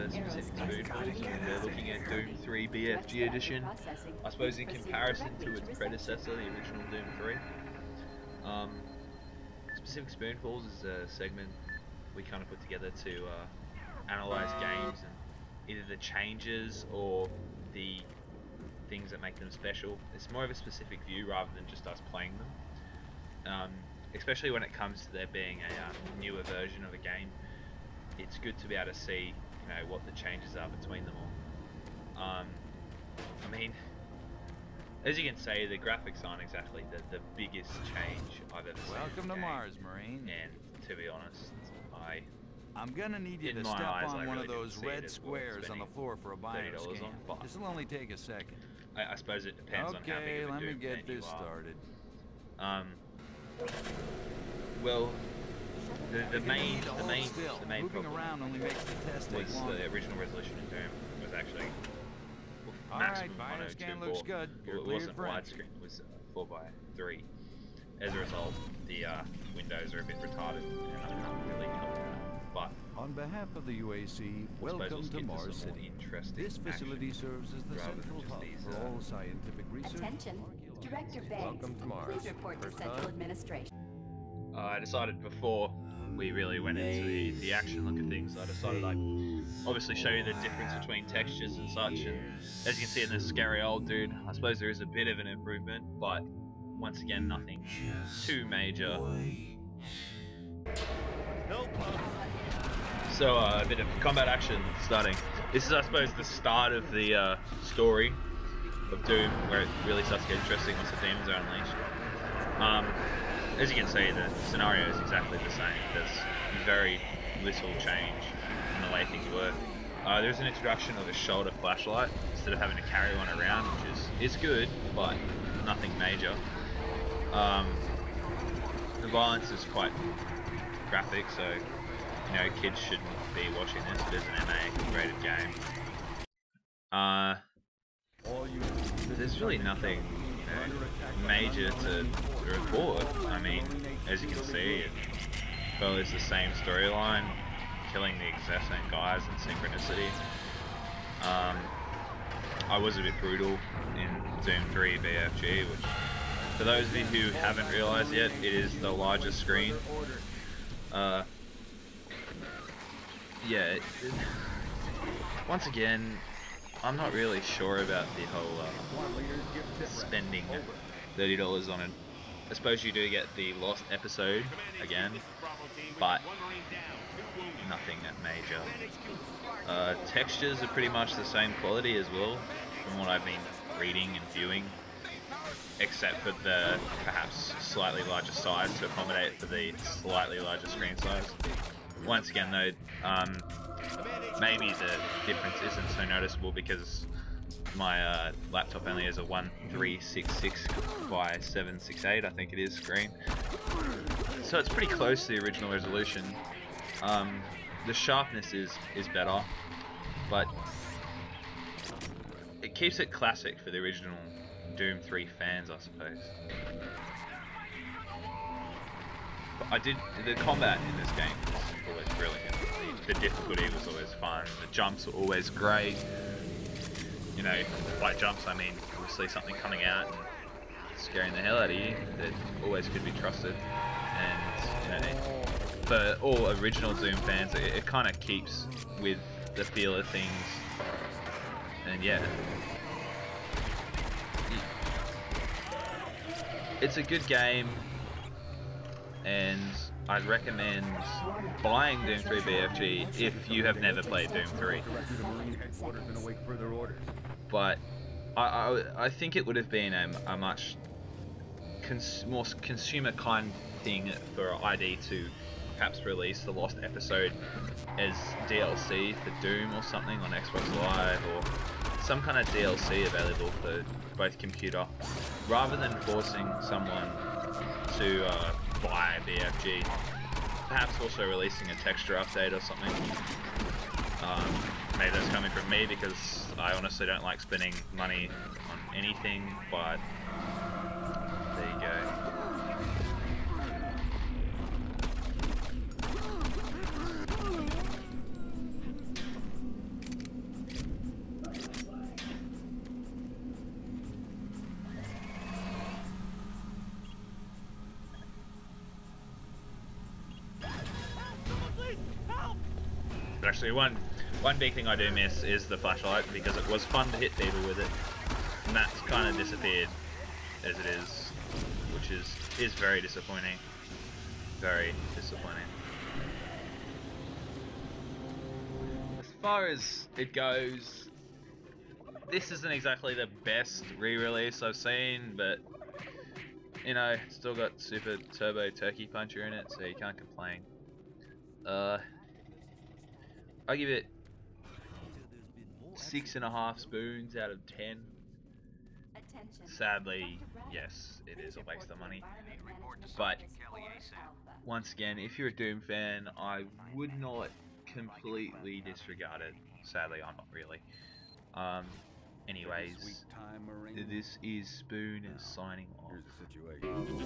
specific Spoonfuls. They're looking at Doom 3 BFG edition. I suppose in comparison to its predecessor, the original Doom 3. Specific Spoonfuls is a segment we kind of put together to analyze games and either the changes or the things that make them special. It's more of a specific view rather than just us playing them. Especially when it comes to there being a newer version of a game, it's good to be able to see, you know, what the changes are between them all. I mean, as you can see, the graphics aren't exactly the biggest change I've ever seen. Welcome to Mars, Marine. And to be honest, I'm gonna need you to step on one of those red squares on the floor for a bioscan. This'll only take a second. I suppose it depends on how big of a Okay, let me Doom get fan you this are. started. Well, the main Moving problem around only makes the test take was longer. the original resolution in Doom was actually Alright, maximum bioscan 1024. looks good. You're Well, it cleared wasn't for entry. widescreen, it was 4:3. As a result, the windows are a bit retarded, and I can't really help that. But On behalf of the UAC, I suppose welcome we'll to skip Mars some more City. interesting This facility action serves as the rather than central just hub these, for all scientific research. Attention, Director Banks. Welcome to Mars. Please report to First Central time? Administration. I decided before we really went into the action look at things, I decided I'd obviously show you the difference between textures and such, and as you can see in this scary old dude, I suppose there is a bit of an improvement, but once again nothing too major. So a bit of combat action starting. This is, I suppose, the start of the story of Doom, where it really starts to get interesting once the demons are unleashed. As you can see, the scenario is exactly the same. There's very little change in the way things work. There's an introduction of a shoulder flashlight instead of having to carry one around, which is good, but nothing major. The violence is quite graphic, so you know kids shouldn't be watching this. It is an MA rated game. There's really nothing major to report. I mean, as you can see, it follows the same storyline, killing the exact same guys in Synchronicity. I was a bit brutal in Doom 3 BFG, which, for those of you who haven't realised yet, it is the largest screen. Yeah, once again, I'm not really sure about the whole spending $30 on it. I suppose you do get the lost episode again, but nothing that major. Textures are pretty much the same quality as well, from what I've been reading and viewing, except for the perhaps slightly larger size to accommodate for the slightly larger screen size. Once again though, maybe the difference isn't so noticeable because my laptop only has a 1366 by 768, I think it is, screen. So it's pretty close to the original resolution. The sharpness is better, but it keeps it classic for the original Doom 3 fans, I suppose. But the combat in this game is always brilliant. The difficulty was always fun. The jumps were always great. You know, by jumps I mean obviously something coming out and scaring the hell out of you that always could be trusted. And you know, for all original Doom fans, it kind of keeps with the feel of things. And yeah, it's a good game, and I'd recommend buying Doom 3 BFG if you have never played Doom 3. But I think it would have been a much more consumer kind thing for ID to perhaps release the lost episode as DLC for Doom or something on Xbox Live, or some kind of DLC available for both computer, rather than forcing someone to buy BFG. Perhaps also releasing a texture update or something. Maybe that's coming from me because I honestly don't like spending money on anything, but there you go. Actually, one big thing I do miss is the flashlight, because it was fun to hit people with it, and that's kind of disappeared as it is, which is very disappointing. Very disappointing. As far as it goes, this isn't exactly the best re-release I've seen, but you know, it's still got Super Turbo Turkey Puncher in it, so you can't complain. I give it 6.5 spoons out of 10. Sadly, yes, it is a waste of money. But once again, if you're a Doom fan, I would not completely disregard it. Sadly, I'm not really. Anyways, this is Spoon signing off. Here's the situation.